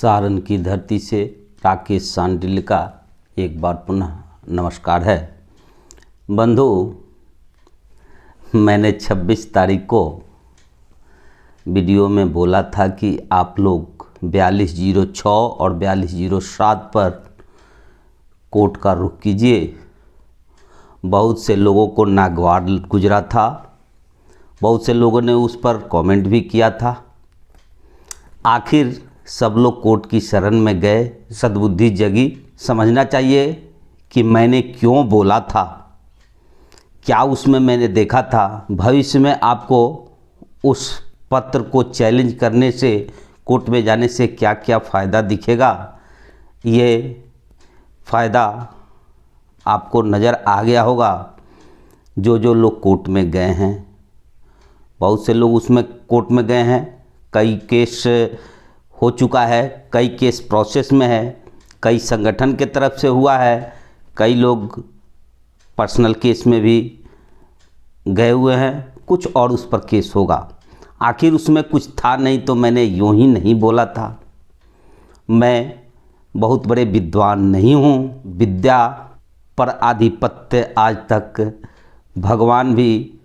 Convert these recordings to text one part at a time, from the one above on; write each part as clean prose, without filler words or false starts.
सारण की धरती से राकेश सांडिल का एक बार पुनः नमस्कार है। बंधु, मैंने 26 तारीख को वीडियो में बोला था कि आप लोग 4206 और 4207 पर कोर्ट का रुख कीजिए। बहुत से लोगों को नागवार गुजरा था, बहुत से लोगों ने उस पर कमेंट भी किया था। आखिर सब लोग कोर्ट की शरण में गए, सद्बुद्धि जगी। समझना चाहिए कि मैंने क्यों बोला था, क्या उसमें मैंने देखा था। भविष्य में आपको उस पत्र को चैलेंज करने से, कोर्ट में जाने से क्या क्या फ़ायदा दिखेगा, ये फ़ायदा आपको नज़र आ गया होगा। जो लोग कोर्ट में गए हैं, बहुत से लोग उसमें कोर्ट में गए हैं, कई केस हो चुका है, कई केस प्रोसेस में है, कई संगठन के तरफ से हुआ है, कई लोग पर्सनल केस में भी गए हुए हैं, कुछ और उस पर केस होगा। आखिर उसमें कुछ था नहीं तो मैंने यूँ ही नहीं बोला था। मैं बहुत बड़े विद्वान नहीं हूँ, विद्या पर आधिपत्य आज तक भगवान भी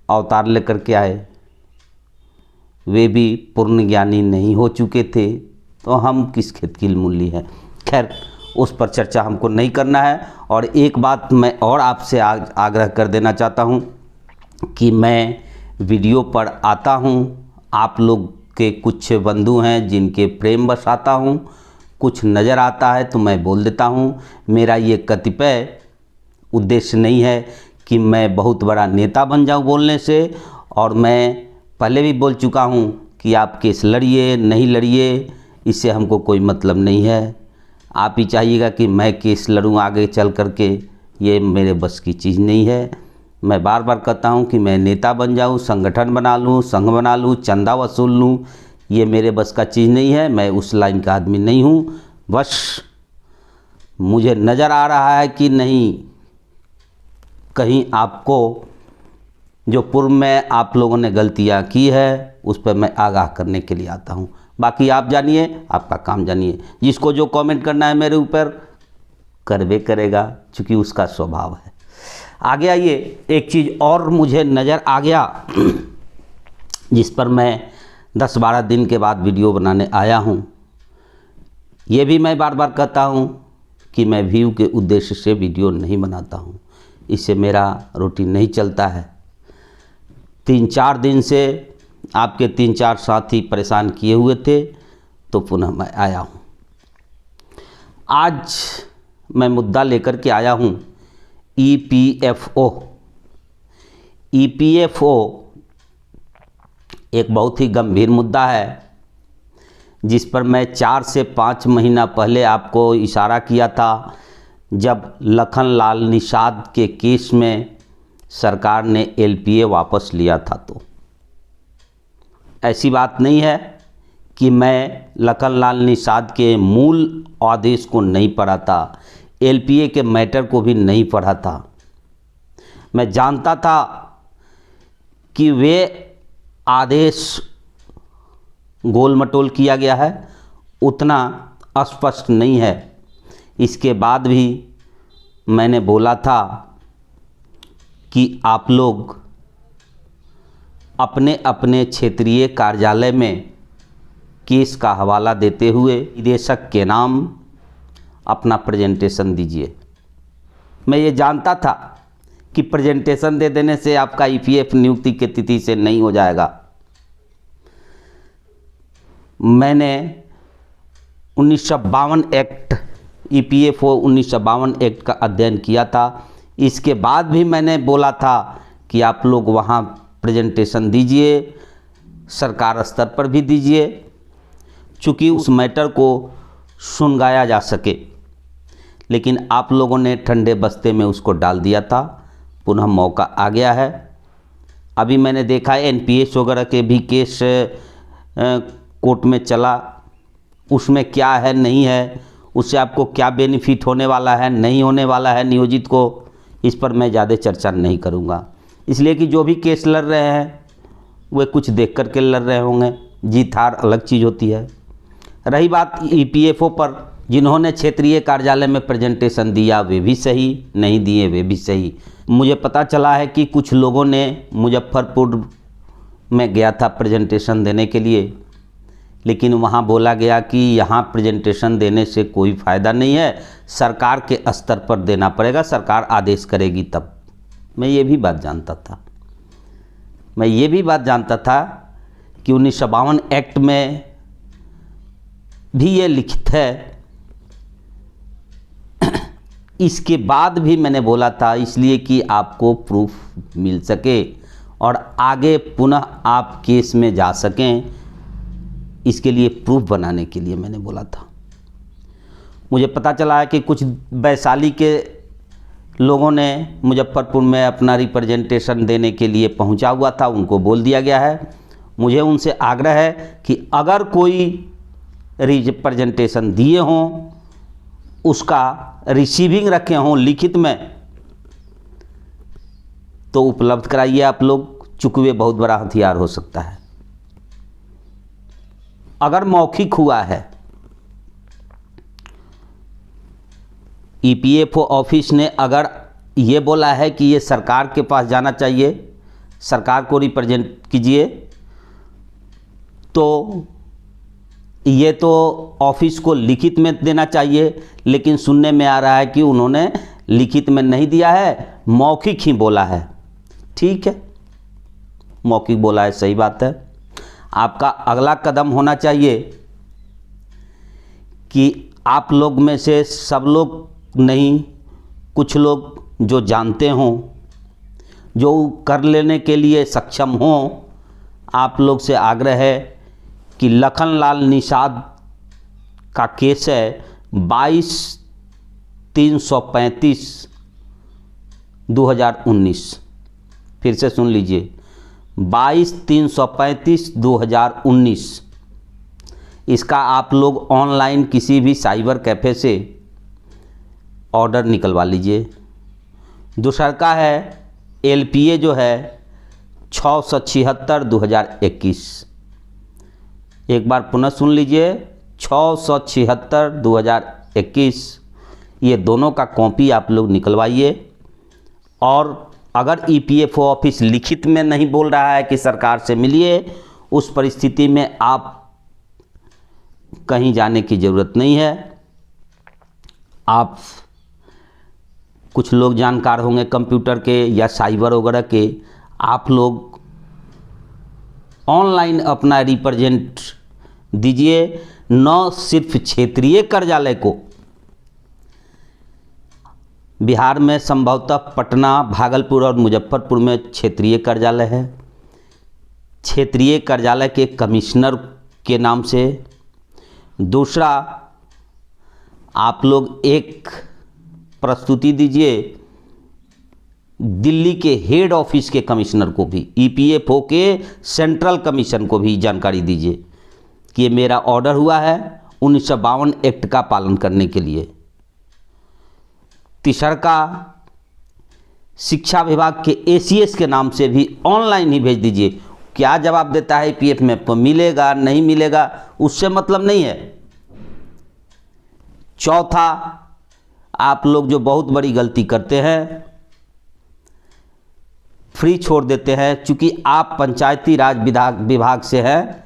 अवतार लेकर के आए, वे भी पूर्ण ज्ञानी नहीं हो चुके थे, तो हम किस खेत की मूली हैं। खैर, उस पर चर्चा हमको नहीं करना है। और एक बात मैं और आपसे आग्रह कर देना चाहता हूं कि मैं वीडियो पर आता हूं, आप लोग के कुछ बंधु हैं जिनके प्रेम बस आता हूं, कुछ नज़र आता है तो मैं बोल देता हूं। मेरा ये कतिपय उद्देश्य नहीं है कि मैं बहुत बड़ा नेता बन जाऊं बोलने से, और मैं पहले भी बोल चुका हूं कि आप केस लड़िए नहीं लड़िए, इससे हमको कोई मतलब नहीं है। आप ही चाहिएगा कि मैं केस लड़ूं आगे चल कर के, ये मेरे बस की चीज़ नहीं है। मैं बार बार कहता हूं कि मैं नेता बन जाऊं, संगठन बना लूं, संघ बना लूं, चंदा वसूल लूं, ये मेरे बस का चीज़ नहीं है। मैं उस लाइन का आदमी नहीं हूं। बस मुझे नज़र आ रहा है कि नहीं, कहीं आपको जो पूर्व में आप लोगों ने गलतियां की है उस पर मैं आगाह करने के लिए आता हूं। बाकी आप जानिए, आपका काम जानिए। जिसको जो कमेंट करना है मेरे ऊपर करवे करेगा, क्योंकि उसका स्वभाव है। आगे आइए, एक चीज़ और मुझे नज़र आ गया जिस पर मैं 10-12 दिन के बाद वीडियो बनाने आया हूं। ये भी मैं बार बार कहता हूं कि मैं व्यू के उद्देश्य से वीडियो नहीं बनाता हूं, इससे मेरा रूटीन नहीं चलता है। 3-4 दिन से आपके 3-4 साथी परेशान किए हुए थे, तो पुनः मैं आया हूँ। आज मैं मुद्दा लेकर के आया हूँ EPFO। EPFO एक बहुत ही गंभीर मुद्दा है, जिस पर मैं 4 से 5 महीना पहले आपको इशारा किया था, जब लखनलाल निषाद के केस में सरकार ने LPA वापस लिया था। तो ऐसी बात नहीं है कि मैं लखनलाल निषाद के मूल आदेश को नहीं पढ़ा था, LPA के मैटर को भी नहीं पढ़ा था। मैं जानता था कि वे आदेश गोल मटोल किया गया है, उतना स्पष्ट नहीं है। इसके बाद भी मैंने बोला था कि आप लोग अपने अपने क्षेत्रीय कार्यालय में केस का हवाला देते हुए निदेशक के नाम अपना प्रेजेंटेशन दीजिए। मैं ये जानता था कि प्रेजेंटेशन दे देने से आपका EPF नियुक्ति की तिथि से नहीं हो जाएगा। मैंने 1952 एक्ट, EPFO 1952 एक्ट का अध्ययन किया था। इसके बाद भी मैंने बोला था कि आप लोग वहाँ प्रेजेंटेशन दीजिए, सरकार स्तर पर भी दीजिए, चूँकि उस मैटर को सुलझाया जा सके। लेकिन आप लोगों ने ठंडे बस्ते में उसको डाल दिया था। पुनः मौका आ गया है। अभी मैंने देखा है NPS वगैरह के भी केस कोर्ट में चला, उसमें क्या है नहीं है, उससे आपको क्या बेनिफिट होने वाला है नहीं होने वाला है नियोजित को, इस पर मैं ज़्यादा चर्चा नहीं करूँगा। इसलिए कि जो भी केस लड़ रहे हैं वे कुछ देख कर के लड़ रहे होंगे, जीत हार अलग चीज़ होती है। रही बात ईपीएफओ पर, जिन्होंने क्षेत्रीय कार्यालय में प्रेजेंटेशन दिया वे भी सही, नहीं दिए वे भी सही। मुझे पता चला है कि कुछ लोगों ने मुजफ्फरपुर में गया था प्रेजेंटेशन देने के लिए, लेकिन वहाँ बोला गया कि यहाँ प्रेजेंटेशन देने से कोई फ़ायदा नहीं है, सरकार के स्तर पर देना पड़ेगा, सरकार आदेश करेगी तब। मैं ये भी बात जानता था, कि 1952 एक्ट में भी ये लिखित है। इसके बाद भी मैंने बोला था इसलिए कि आपको प्रूफ मिल सके और आगे पुनः आप केस में जा सकें, इसके लिए प्रूफ बनाने के लिए मैंने बोला था। मुझे पता चला है कि कुछ वैशाली के लोगों ने मुजफ्फरपुर में अपना रिप्रेजेंटेशन देने के लिए पहुंचा हुआ था, उनको बोल दिया गया है। मुझे उनसे आग्रह है कि अगर कोई रिप्रेजेंटेशन दिए हों, उसका रिसीविंग रखे हों लिखित में, तो उपलब्ध कराइए आप लोग, चूंकि वे बहुत बड़ा हथियार हो सकता है। अगर मौखिक हुआ है, ईपीएफओ ऑफिस ने अगर ये बोला है कि ये सरकार के पास जाना चाहिए, सरकार को रिप्रेजेंट कीजिए, तो ये तो ऑफिस को लिखित में देना चाहिए, लेकिन सुनने में आ रहा है कि उन्होंने लिखित में नहीं दिया है, मौखिक ही बोला है। ठीक है, मौखिक बोला है, सही बात है। आपका अगला कदम होना चाहिए कि आप लोग में से सब लोग नहीं, कुछ लोग जो जानते हों, जो कर लेने के लिए सक्षम हों, आप लोग से आग्रह है कि लखनलाल निषाद का केस है 22-335/2019। फिर से सुन लीजिए, 22-335/2019। इसका आप लोग ऑनलाइन किसी भी साइबर कैफ़े से ऑर्डर निकलवा लीजिए। दूसरा का है LPA जो है 676/2021। एक बार पुनः सुन लीजिए, 676/2021। ये दोनों का कॉपी आप लोग निकलवाइए। और अगर ईपीएफओ ऑफिस लिखित में नहीं बोल रहा है कि सरकार से मिलिए, उस परिस्थिति में आप कहीं जाने की ज़रूरत नहीं है। आप कुछ लोग जानकार होंगे कंप्यूटर के या साइबर वगैरह के, आप लोग ऑनलाइन अपना रिप्रेजेंट दीजिए। न सिर्फ क्षेत्रीय कार्यालय को, बिहार में संभवतः पटना, भागलपुर और मुजफ्फरपुर में क्षेत्रीय कार्यालय है। क्षेत्रीय कार्यालय के कमिश्नर के नाम से। दूसरा, आप लोग एक प्रस्तुति दीजिए दिल्ली के हेड ऑफिस के कमिश्नर को भी, ईपीएफओ के सेंट्रल कमीशन को भी जानकारी दीजिए कि ये मेरा ऑर्डर हुआ है 1952 एक्ट का पालन करने के लिए। तीसरा का, शिक्षा विभाग के ACS के नाम से भी ऑनलाइन ही भेज दीजिए। क्या जवाब देता है ईपीएफ में, तो मिलेगा नहीं मिलेगा उससे मतलब नहीं है। चौथा, आप लोग जो बहुत बड़ी गलती करते हैं, फ्री छोड़ देते हैं। चूंकि आप पंचायती राज विभाग से हैं,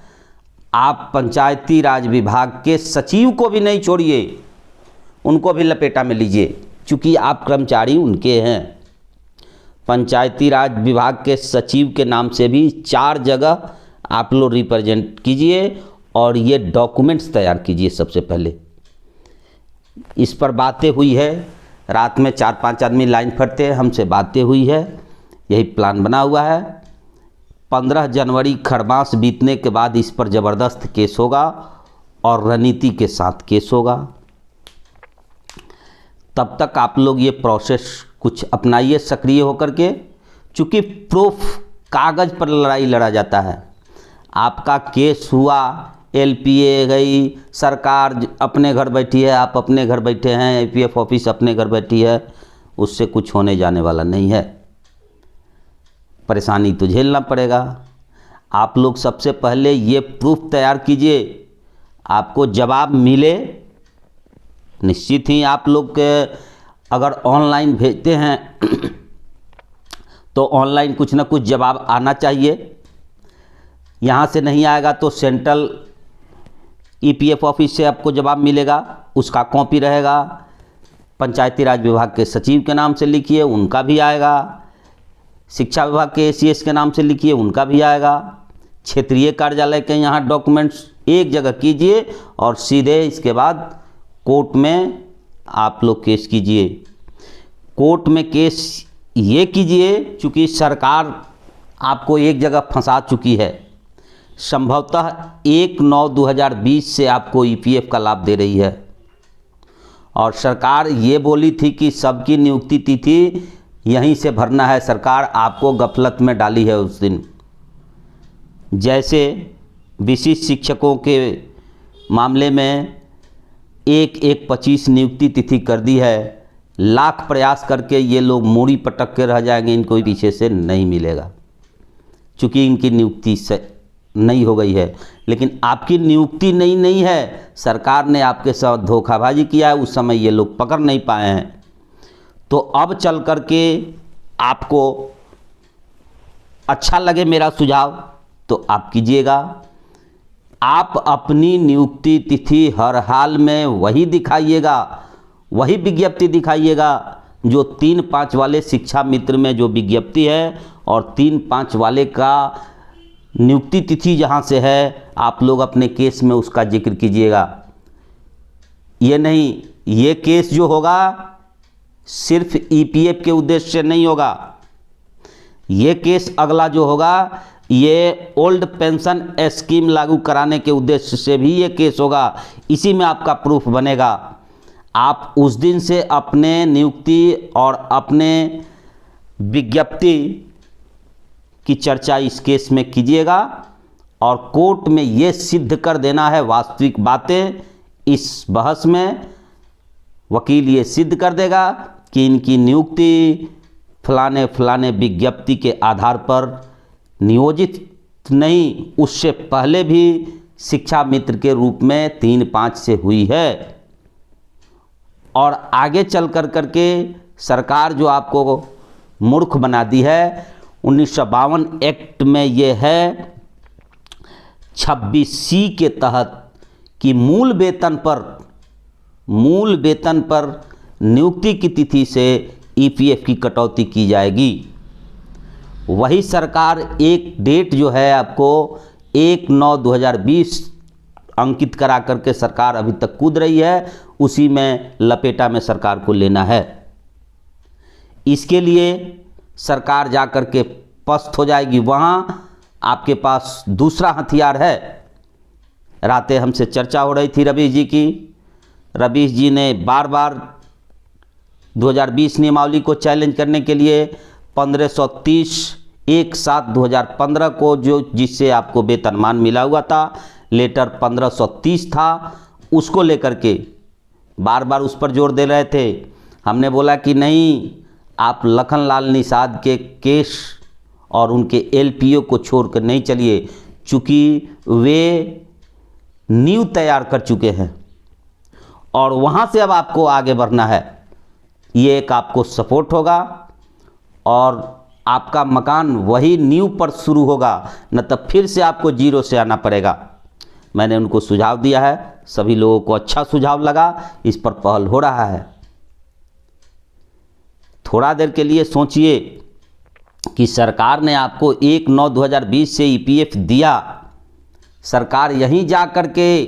आप पंचायती राज विभाग के सचिव को भी नहीं छोड़िए, उनको भी लपेटा में लीजिए, चूंकि आप कर्मचारी उनके हैं। पंचायती राज विभाग के सचिव के नाम से भी 4 जगह आप लोग रिप्रेजेंट कीजिए और ये डॉक्यूमेंट्स तैयार कीजिए। सबसे पहले इस पर बातें हुई है, रात में 4-5 आदमी लाइन फटते हैं, हमसे बातें हुई है, यही प्लान बना हुआ है। 15 जनवरी खरमास बीतने के बाद इस पर ज़बरदस्त केस होगा और रणनीति के साथ केस होगा। तब तक आप लोग ये प्रोसेस कुछ अपनाइए सक्रिय होकर के, चूँकि प्रूफ कागज़ पर लड़ाई लड़ा जाता है। आपका केस हुआ, LPA गई, सरकार अपने घर बैठी है, आप अपने घर बैठे हैं, ईपीएफ ऑफिस अपने घर बैठी है, उससे कुछ होने जाने वाला नहीं है। परेशानी तो झेलना पड़ेगा। आप लोग सबसे पहले ये प्रूफ तैयार कीजिए, आपको जवाब मिले। निश्चित ही आप लोग के अगर ऑनलाइन भेजते हैं तो ऑनलाइन कुछ ना कुछ जवाब आना चाहिए। यहाँ से नहीं आएगा तो सेंट्रल ईपीएफ ऑफिस से आपको जवाब मिलेगा, उसका कॉपी रहेगा। पंचायती राज विभाग के सचिव के नाम से लिखिए, उनका भी आएगा। शिक्षा विभाग के एसीएस के नाम से लिखिए, उनका भी आएगा। क्षेत्रीय कार्यालय के यहाँ डॉक्यूमेंट्स एक जगह कीजिए और सीधे इसके बाद कोर्ट में आप लोग केस कीजिए। कोर्ट में केस ये कीजिए चूँकि सरकार आपको एक जगह फंसा चुकी है। संभवतः 1/9/2020 से आपको ईपीएफ का लाभ दे रही है और सरकार ये बोली थी कि सबकी नियुक्ति तिथि यहीं से भरना है। सरकार आपको गफलत में डाली है उस दिन। जैसे विशिष्ट शिक्षकों के मामले में 1/1/25 नियुक्ति तिथि कर दी है। लाख प्रयास करके ये लोग मूड़ी पटक के रह जाएंगे, इनको पीछे से नहीं मिलेगा क्योंकि इनकी नियुक्ति से नहीं हो गई है। लेकिन आपकी नियुक्ति नहीं है, सरकार ने आपके साथ धोखाबाजी किया है, उस समय ये लोग पकड़ नहीं पाए हैं। तो अब चल कर के आपको अच्छा लगे मेरा सुझाव तो आप कीजिएगा। आप अपनी नियुक्ति तिथि हर हाल में वही दिखाइएगा, वही विज्ञप्ति दिखाइएगा जो 3-5 वाले शिक्षा मित्र में जो विज्ञप्ति है और 3-5 वाले का नियुक्ति तिथि जहाँ से है आप लोग अपने केस में उसका जिक्र कीजिएगा। ये नहीं, ये केस जो होगा सिर्फ ईपीएफ के उद्देश्य से नहीं होगा। ये केस अगला जो होगा ये ओल्ड पेंशन स्कीम लागू कराने के उद्देश्य से भी ये केस होगा। इसी में आपका प्रूफ बनेगा। आप उस दिन से अपने नियुक्ति और अपने विज्ञप्ति की चर्चा इस केस में कीजिएगा और कोर्ट में ये सिद्ध कर देना है वास्तविक बातें। इस बहस में वकील ये सिद्ध कर देगा कि इनकी नियुक्ति फलाने फलाने विज्ञप्ति के आधार पर नियोजित नहीं, उससे पहले भी शिक्षा मित्र के रूप में 3-5 से हुई है। और आगे चल कर के सरकार जो आपको मूर्ख बना दी है, 1952 एक्ट में ये है 26C के तहत कि मूल वेतन पर नियुक्ति की तिथि से ईपीएफ की कटौती की जाएगी। वही सरकार एक डेट जो है आपको 1/9/2020 अंकित करा करके सरकार अभी तक कूद रही है, उसी में लपेटा में सरकार को लेना है। इसके लिए सरकार जा कर के पस्त हो जाएगी। वहाँ आपके पास दूसरा हथियार है। रातें हमसे चर्चा हो रही थी रवीश जी की। रवीश जी ने बार बार 2020 नियमावली को चैलेंज करने के लिए 1530/1/7/2015 को जिससे आपको वेतनमान मिला हुआ था, लेटर 1530 था, उसको लेकर के बार बार उस पर जोर दे रहे थे। हमने बोला कि नहीं, आप लखनलाल निषाद के केस और उनके एलपीओ को छोड़कर नहीं चलिए, चूँकि वे नींव तैयार कर चुके हैं और वहाँ से अब आपको आगे बढ़ना है। ये एक आपको सपोर्ट होगा और आपका मकान वही नींव पर शुरू होगा, न तब फिर से आपको जीरो से आना पड़ेगा। मैंने उनको सुझाव दिया है, सभी लोगों को अच्छा सुझाव लगा, इस पर पहल हो रहा है। थोड़ा देर के लिए सोचिए कि सरकार ने आपको 1/9/2020 से ईपीएफ दिया। सरकार यहीं जा कर के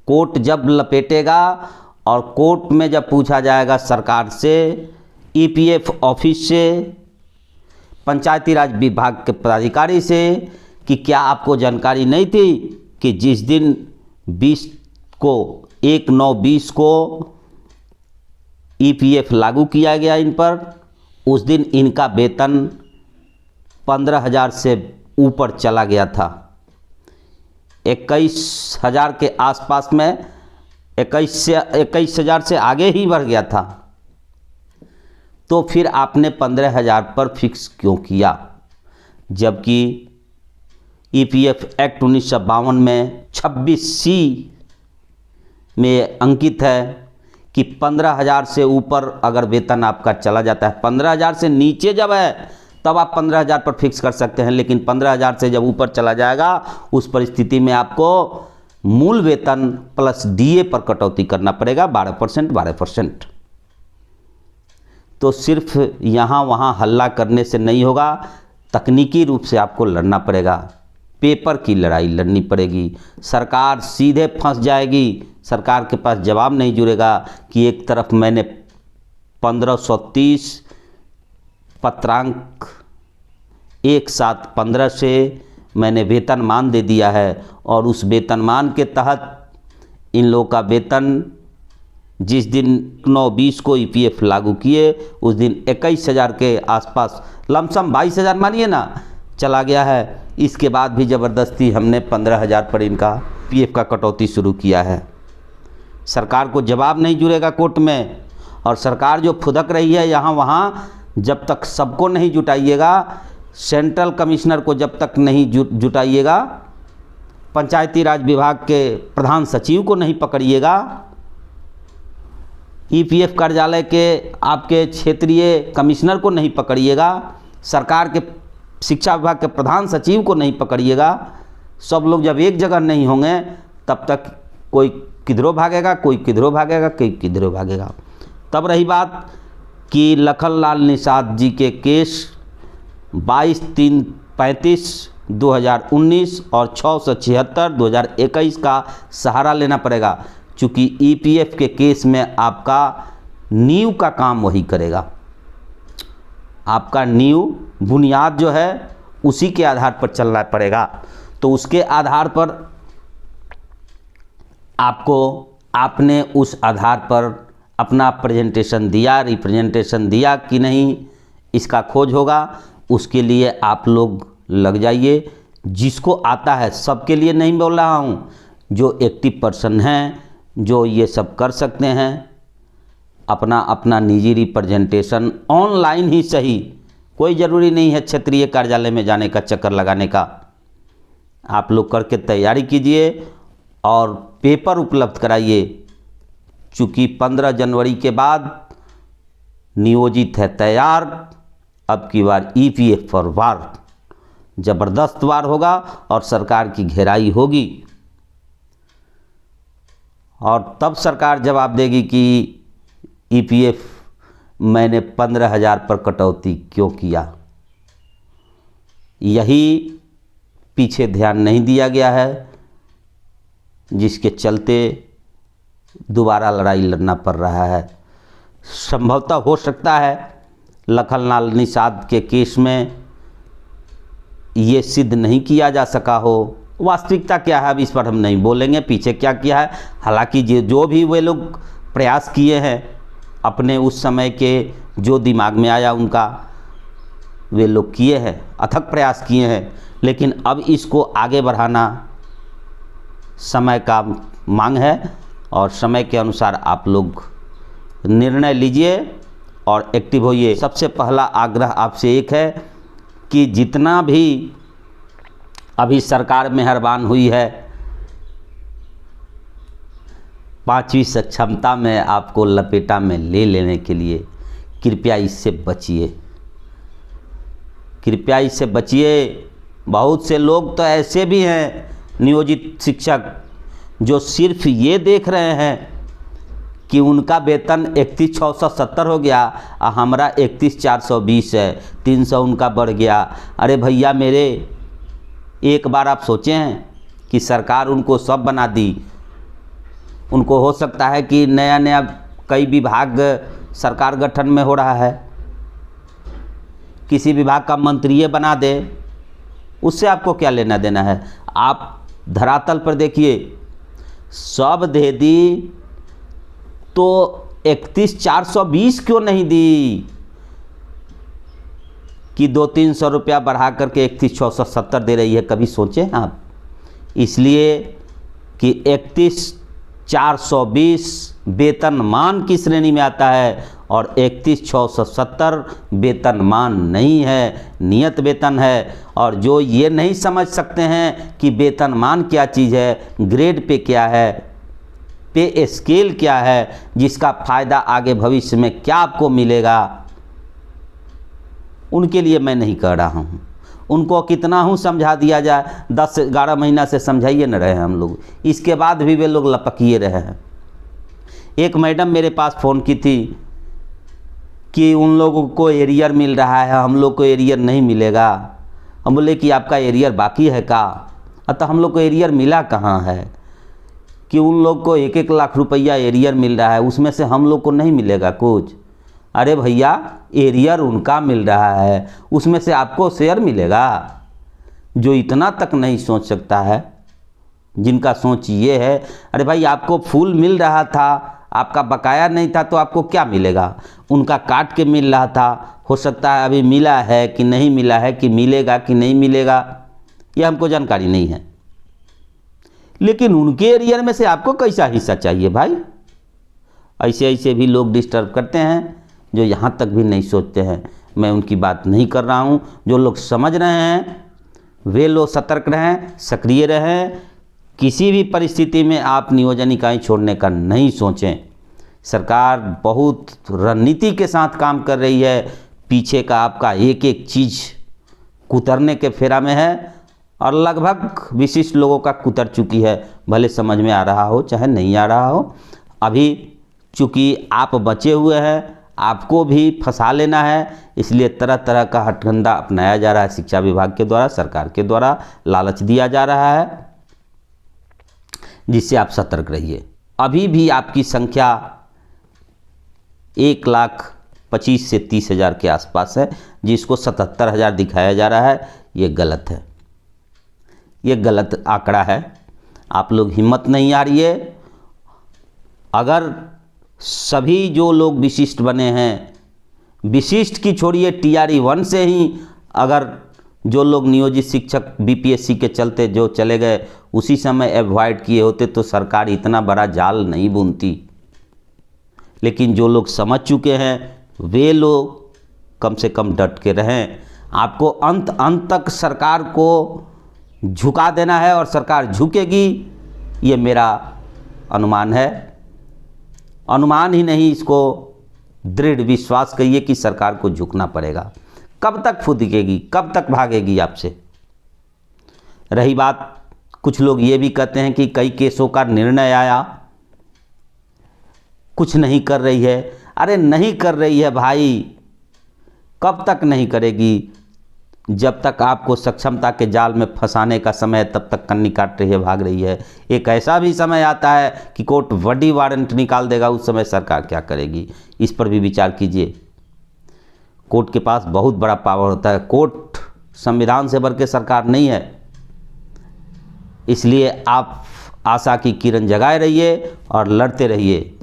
कोर्ट जब लपेटेगा और कोर्ट में जब पूछा जाएगा सरकार से, ईपीएफ ऑफिस से, पंचायती राज विभाग के पदाधिकारी से कि क्या आपको जानकारी नहीं थी कि जिस दिन 1/9/20 को ईपीएफ लागू किया गया इन पर, उस दिन इनका वेतन 15,000 से ऊपर चला गया था। 21,000 के आसपास में 21,000 से आगे ही बढ़ गया था। तो फिर आपने 15,000 पर फिक्स क्यों किया, जबकि ईपीएफ एक्ट 1952 में 26C में अंकित है कि 15,000 से ऊपर अगर वेतन आपका चला जाता है, 15,000 से नीचे जब है तब आप 15,000 पर फिक्स कर सकते हैं, लेकिन 15,000 से जब ऊपर चला जाएगा उस परिस्थिति में आपको मूल वेतन प्लस डीए पर कटौती करना पड़ेगा 12%। तो सिर्फ यहाँ वहाँ हल्ला करने से नहीं होगा, तकनीकी रूप से आपको लड़ना पड़ेगा, पेपर की लड़ाई लड़नी पड़ेगी। सरकार सीधे फंस जाएगी, सरकार के पास जवाब नहीं जुड़ेगा कि एक तरफ मैंने 1530 पत्रांक एक साथ 15 से मैंने वेतनमान दे दिया है और उस वेतनमान के तहत इन लोगों का वेतन जिस दिन 9/20 को ईपीएफ लागू किए उस दिन 21,000 के आसपास, लमसम 22,000 मानिए ना, चला गया है। इसके बाद भी ज़बरदस्ती हमने 15,000 पर इनका पीएफ का कटौती शुरू किया है। सरकार को जवाब नहीं जुड़ेगा कोर्ट में, और सरकार जो फुदक रही है यहाँ वहाँ, जब तक सबको नहीं जुटाइएगा, सेंट्रल कमिश्नर को जब तक नहीं जुटाइएगा, पंचायती राज विभाग के प्रधान सचिव को नहीं पकड़िएगा, ईपीएफ कार्यालय के आपके क्षेत्रीय कमिश्नर को नहीं पकड़िएगा, सरकार के शिक्षा विभाग के प्रधान सचिव को नहीं पकड़िएगा, सब लोग जब एक जगह नहीं होंगे तब तक कोई किधरों भागेगा, कोई किधरों भागेगा, कोई किधरों भागेगा। तब रही बात कि लखनलाल निषाद जी के केस 22/3/35/2019 और 676/2021 का सहारा लेना पड़ेगा, चूँकि ईपीएफ के केस में आपका नींव का काम वही करेगा। आपका नींव बुनियाद जो है उसी के आधार पर चलना पड़ेगा। तो उसके आधार पर आपने उस आधार पर अपना प्रेजेंटेशन दिया, रिप्रेजेंटेशन दिया कि नहीं, इसका खोज होगा। उसके लिए आप लोग लग जाइए, जिसको आता है, सबके लिए नहीं बोल रहा हूँ, जो एक्टिव पर्सन हैं, जो ये सब कर सकते हैं, अपना अपना निजी रिप्रेजेंटेशन ऑनलाइन ही सही, कोई ज़रूरी नहीं है क्षेत्रीय कार्यालय में जाने का, चक्कर लगाने का, आप लोग करके तैयारी कीजिए और पेपर उपलब्ध कराइए। चूँकि 15 जनवरी के बाद नियोजित है तैयार, अब की बार ईपीएफ पर वार, ज़बरदस्त वार होगा और सरकार की घेराई होगी, और तब सरकार जवाब देगी कि ईपीएफ मैंने 15,000 पर कटौती क्यों किया। यही पीछे ध्यान नहीं दिया गया है, जिसके चलते दोबारा लड़ाई लड़ना पड़ रहा है। संभवतः हो सकता है लखनलाल निषाद के केस में ये सिद्ध नहीं किया जा सका हो। वास्तविकता क्या है अब इस पर हम नहीं बोलेंगे, पीछे क्या किया है। हालांकि जो भी वे लोग प्रयास किए हैं, अपने उस समय के जो दिमाग में आया उनका वे लोग किए हैं, अथक प्रयास किए हैं, लेकिन अब इसको आगे बढ़ाना समय का मांग है और समय के अनुसार आप लोग निर्णय लीजिए और एक्टिव होइए। सबसे पहला आग्रह आपसे एक है कि जितना भी अभी सरकार मेहरबान हुई है, 5वीं सक्षमता में आपको लपेटा में ले लेने के लिए कृपया इससे बचिए, कृपया इससे बचिए। बहुत से लोग तो ऐसे भी हैं नियोजित शिक्षक जो सिर्फ ये देख रहे हैं कि उनका वेतन 31,670 हो गया और हमारा 31,420 है, 300 उनका बढ़ गया। अरे भैया मेरे, एक बार आप सोचे हैं कि सरकार उनको सब बना दी, उनको हो सकता है कि नया नया कई विभाग सरकार गठन में हो रहा है, किसी विभाग का मंत्री बना दे, उससे आपको क्या लेना देना है। आप धरातल पर देखिए, सब दे दी तो 31,420 क्यों नहीं दी कि 200-300 रुपया बढ़ा करके 31,670 दे रही है। कभी सोचें आप? इसलिए कि 31,420 वेतनमान की श्रेणी में आता है और 31,670 वेतनमान नहीं है, नियत वेतन है। और जो ये नहीं समझ सकते हैं कि वेतनमान क्या चीज़ है, ग्रेड पे क्या है, पे स्केल क्या है, जिसका फ़ायदा आगे भविष्य में क्या आपको मिलेगा, उनके लिए मैं नहीं कह रहा हूँ। उनको कितना हूँ समझा दिया जाए, 10-11 महीना से समझाइए न रहे हम लोग, इसके बाद भी वे लोग लपकिए रहे हैं। एक मैडम मेरे पास फ़ोन की थी कि उन लोगों को एरियर मिल रहा है, हम लोग को एरियर नहीं मिलेगा। हम बोले कि आपका एरियर बाकी है का? अतः हम लोग को एरियर मिला कहाँ है कि उन लोग को 1-1 लाख रुपया एरियर मिल रहा है, उसमें से हम लोग को नहीं मिलेगा कुछ। अरे भैया, एरियर उनका मिल रहा है, उसमें से आपको शेयर मिलेगा। जो इतना तक नहीं सोच सकता है, जिनका सोच ये है, अरे भाई आपको फूल मिल रहा था, आपका बकाया नहीं था, तो आपको क्या मिलेगा? उनका काट के मिल रहा था, हो सकता है अभी मिला है कि नहीं मिला है, कि मिलेगा कि नहीं मिलेगा, यह हमको जानकारी नहीं है। लेकिन उनके एरियर में से आपको कैसा हिस्सा चाहिए भाई? ऐसे ऐसे भी लोग डिस्टर्ब करते हैं जो यहाँ तक भी नहीं सोचते हैं। मैं उनकी बात नहीं कर रहा हूँ। जो लोग समझ रहे हैं वे लोग सतर्क रहें, सक्रिय रहें। किसी भी परिस्थिति में आप नियोजन इकाई छोड़ने का नहीं सोचें। सरकार बहुत रणनीति के साथ काम कर रही है, पीछे का आपका एक एक चीज़ कुतरने के फेरा में है, और लगभग विशिष्ट लोगों का कुतर चुकी है, भले समझ में आ रहा हो चाहे नहीं आ रहा हो। अभी चूँकि आप बचे हुए हैं, आपको भी फंसा लेना है, इसलिए तरह तरह का हथकंडा अपनाया जा रहा है। शिक्षा विभाग के द्वारा, सरकार के द्वारा लालच दिया जा रहा है, जिससे आप सतर्क रहिए। अभी भी आपकी संख्या 1,25,000 से 30,000 के आसपास है, जिसको 77,000 दिखाया जा रहा है। ये गलत है, ये गलत आंकड़ा है। आप लोग हिम्मत नहीं आ रही है। अगर सभी जो लोग विशिष्ट बने हैं, विशिष्ट की छोड़िए, TRE 1 से ही अगर जो लोग नियोजित शिक्षक BPSC के चलते जो चले गए, उसी समय अवॉइड किए होते तो सरकार इतना बड़ा जाल नहीं बुनती। लेकिन जो लोग समझ चुके हैं वे लोग कम से कम डट के रहें। आपको अंत तक सरकार को झुका देना है, और सरकार झुकेगी, ये मेरा अनुमान है। अनुमान ही नहीं, इसको दृढ़ विश्वास कहिए कि सरकार को झुकना पड़ेगा। कब तक फुदकेगी, कब तक भागेगी आपसे? रही बात, कुछ लोग ये भी कहते हैं कि कई केसों का निर्णय आया, कुछ नहीं कर रही है। अरे नहीं कर रही है भाई, कब तक नहीं करेगी? जब तक आपको सक्षमता के जाल में फंसाने का समय, तब तक कन्नी काट रही है, भाग रही है। एक ऐसा भी समय आता है कि कोर्ट बड़ी वारंट निकाल देगा, उस समय सरकार क्या करेगी? इस पर भी विचार कीजिए। कोर्ट के पास बहुत बड़ा पावर होता है। कोर्ट संविधान से बढ़ के सरकार नहीं है। इसलिए आप आशा की किरण जगाए रहिए और लड़ते रहिए।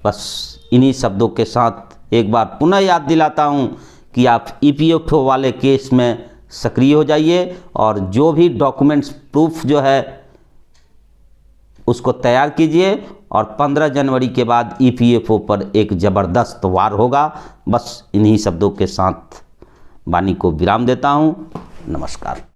बस इन्हीं शब्दों के साथ एक बार पुनः याद दिलाता हूं कि आप EPFO वाले केस में सक्रिय हो जाइए, और जो भी डॉक्यूमेंट्स प्रूफ जो है उसको तैयार कीजिए, और 15 जनवरी के बाद EPFO पर एक ज़बरदस्त वार होगा। बस इन्हीं शब्दों के साथ वाणी को विराम देता हूं। नमस्कार।